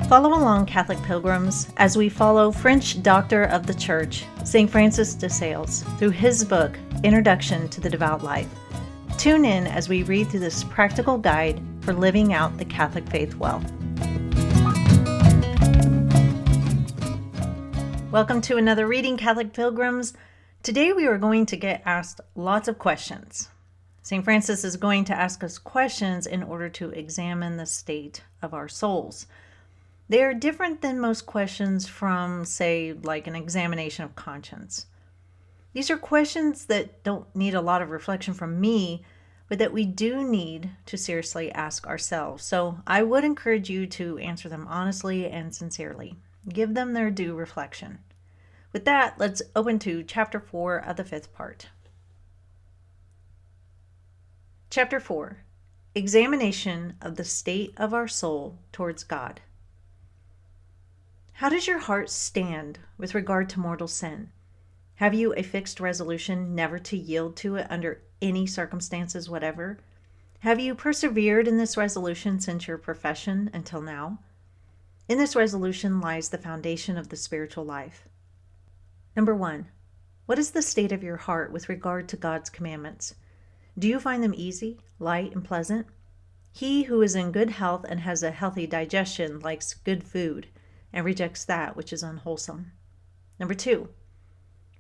Follow along, Catholic Pilgrims, as we follow French Doctor of the Church, St. Francis de Sales, through his book, Introduction to the Devout Life. Tune in as we read through this practical guide for living out the Catholic faith well. Welcome to another reading, Catholic Pilgrims. Today we are going to get asked lots of questions. St. Francis is going to ask us questions in order to examine the state of our souls. They are different than most questions from, say, like an examination of conscience. These are questions that don't need a lot of reflection from me, but that we do need to seriously ask ourselves. So I would encourage you to answer them honestly and sincerely. Give them their due reflection. With that, let's open to Chapter 4 of the 5th part. Chapter 4. Examination of the state of our soul towards God. How does your heart stand with regard to mortal sin? Have you a fixed resolution never to yield to it under any circumstances whatever? Have you persevered in this resolution since your profession until now? In this resolution lies the foundation of the spiritual life. Number 1. What is the state of your heart with regard to God's commandments? Do you find them easy, light, and pleasant? He who is in good health and has a healthy digestion likes good food and rejects that which is unwholesome. Number 2.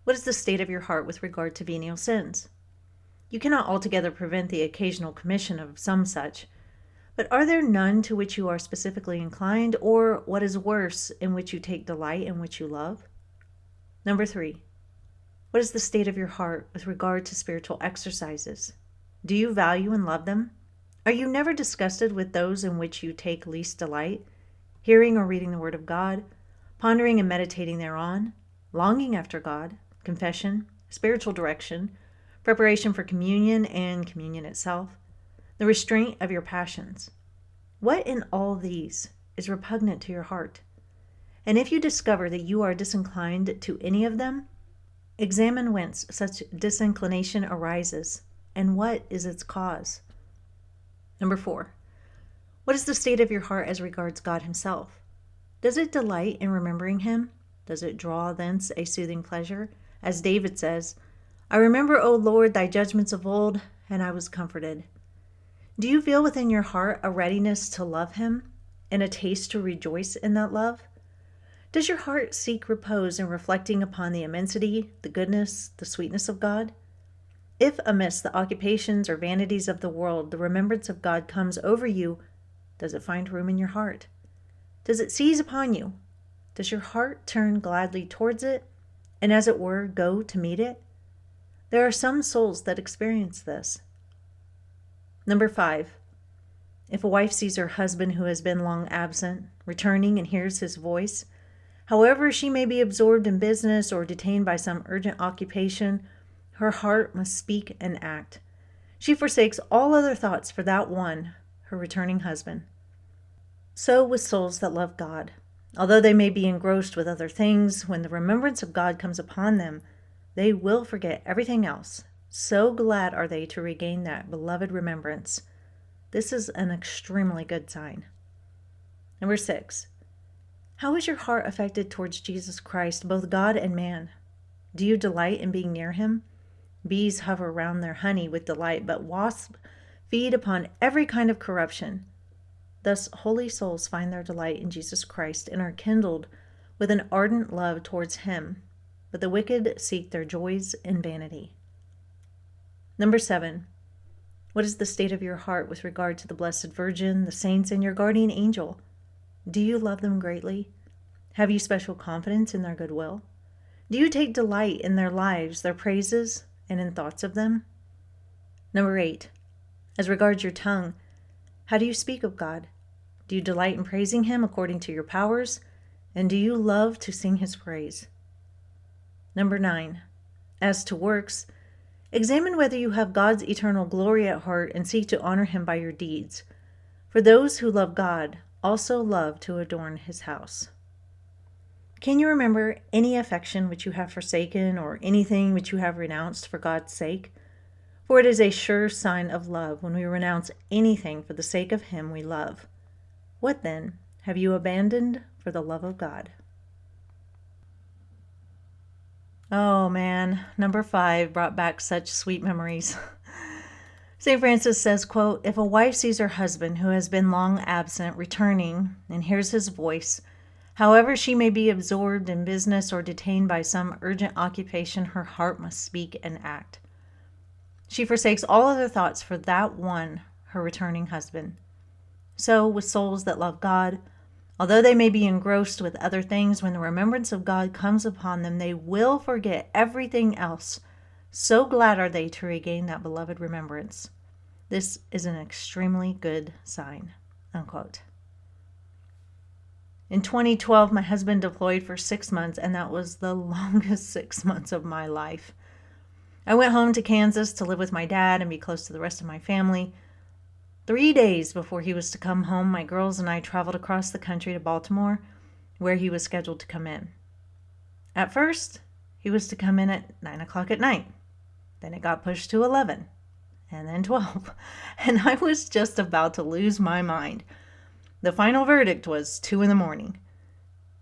What is the state of your heart with regard to venial sins? You cannot altogether prevent the occasional commission of some such, but are there none to which you are specifically inclined, or, what is worse, in which you take delight and which you love? Number 3. What is the state of your heart with regard to spiritual exercises? Do you value and love them? Are you never disgusted with those in which you take least delight? Hearing or reading the Word of God, pondering and meditating thereon, longing after God, confession, spiritual direction, preparation for communion and communion itself, the restraint of your passions. What in all these is repugnant to your heart? And if you discover that you are disinclined to any of them, examine whence such disinclination arises, and what is its cause. Number 4. What is the state of your heart as regards God Himself? Does it delight in remembering Him? Does it draw thence a soothing pleasure? As David says, I remember, O Lord, thy judgments of old, and I was comforted. Do you feel within your heart a readiness to love Him, and a taste to rejoice in that love? Does your heart seek repose in reflecting upon the immensity, the goodness, the sweetness of God? If amidst the occupations or vanities of the world the remembrance of God comes over you, does it find room in your heart? Does it seize upon you? Does your heart turn gladly towards it, and as it were, go to meet it? There are some souls that experience this. Number 5. If a wife sees her husband who has been long absent, returning and hears his voice, however she may be absorbed in business or detained by some urgent occupation, her heart must speak and act. She forsakes all other thoughts for that one, her returning husband. So with souls that love God. Although they may be engrossed with other things, when the remembrance of God comes upon them, they will forget everything else. So glad are they to regain that beloved remembrance. This is an extremely good sign. Number 6. How is your heart affected towards Jesus Christ, both God and man? Do you delight in being near Him? Bees hover round their honey with delight, but wasps feed upon every kind of corruption. Thus, holy souls find their delight in Jesus Christ and are kindled with an ardent love towards Him, but the wicked seek their joys in vanity. Number 7. What is the state of your heart with regard to the Blessed Virgin, the saints, and your guardian angel? Do you love them greatly? Have you special confidence in their goodwill? Do you take delight in their lives, their praises, and in thoughts of them? Number 8. As regards your tongue, how do you speak of God? Do you delight in praising Him according to your powers? And do you love to sing His praise? Number 9. As to works, examine whether you have God's eternal glory at heart and seek to honor Him by your deeds. For those who love God also love to adorn His house. Can you remember any affection which you have forsaken or anything which you have renounced for God's sake? For it is a sure sign of love when we renounce anything for the sake of Him we love. What then have you abandoned for the love of God? Oh man, number 5 brought back such sweet memories. St. Francis says, quote, "If a wife sees her husband who has been long absent returning and hears his voice, however she may be absorbed in business or detained by some urgent occupation, her heart must speak and act. She forsakes all other thoughts for that one, her returning husband. So, with souls that love God, although they may be engrossed with other things, when the remembrance of God comes upon them, they will forget everything else. So glad are they to regain that beloved remembrance. This is an extremely good sign." Unquote. In 2012, my husband deployed for 6 months, and that was the longest 6 months of my life. I went home to Kansas to live with my dad and be close to the rest of my family. 3 days before he was to come home, my girls and I traveled across the country to Baltimore, where he was scheduled to come in. At first, he was to come in at 9 o'clock at night. Then it got pushed to 11, and then 12, and I was just about to lose my mind. The final verdict was 2 in the morning.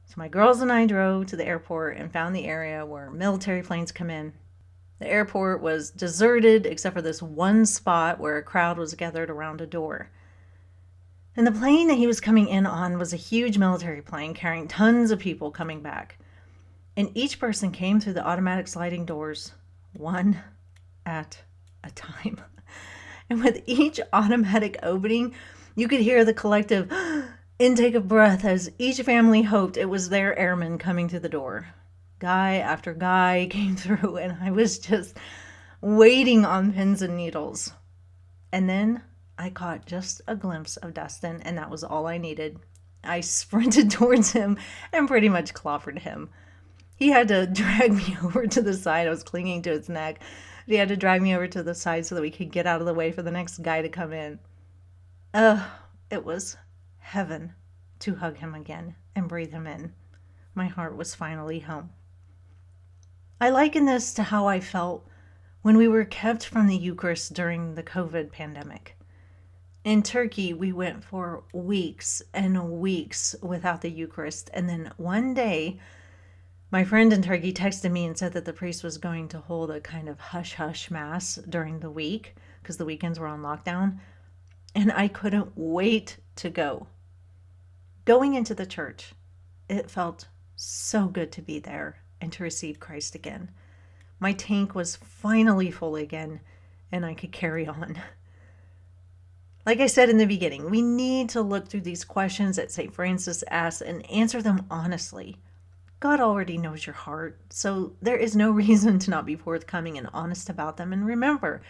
So my girls and I drove to the airport and found the area where military planes come in. The airport was deserted except for this one spot where a crowd was gathered around a door. And the plane that he was coming in on was a huge military plane carrying tons of people coming back. And each person came through the automatic sliding doors, one at a time. And with each automatic opening, you could hear the collective intake of breath as each family hoped it was their airman coming through the door. Guy after guy came through, and I was just waiting on pins and needles. And then I caught just a glimpse of Dustin, and that was all I needed. I sprinted towards him and pretty much clobbered him. He had to drag me over to the side. I was clinging to his neck. He had to drag me over to the side so that we could get out of the way for the next guy to come in. It was heaven to hug him again and breathe him in. My heart was finally home. I liken this to how I felt when we were kept from the Eucharist during the COVID pandemic. In Turkey, we went for weeks and weeks without the Eucharist, and then one day, my friend in Turkey texted me and said that the priest was going to hold a kind of hush-hush mass during the week because the weekends were on lockdown, and I couldn't wait to go. Going into the church, it felt so good to be there and to receive Christ again. My tank was finally full again, and I could carry on. Like I said in the beginning, we need to look through these questions that St. Francis asks and answer them honestly. God already knows your heart, so there is no reason to not be forthcoming and honest about them. And remember,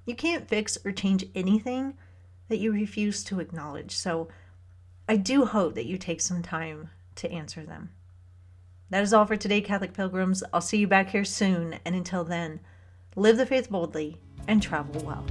you can't fix or change anything that you refuse to acknowledge. So I do hope that you take some time to answer them. That is all for today, Catholic Pilgrims. I'll see you back here soon, and until then, live the faith boldly and travel well.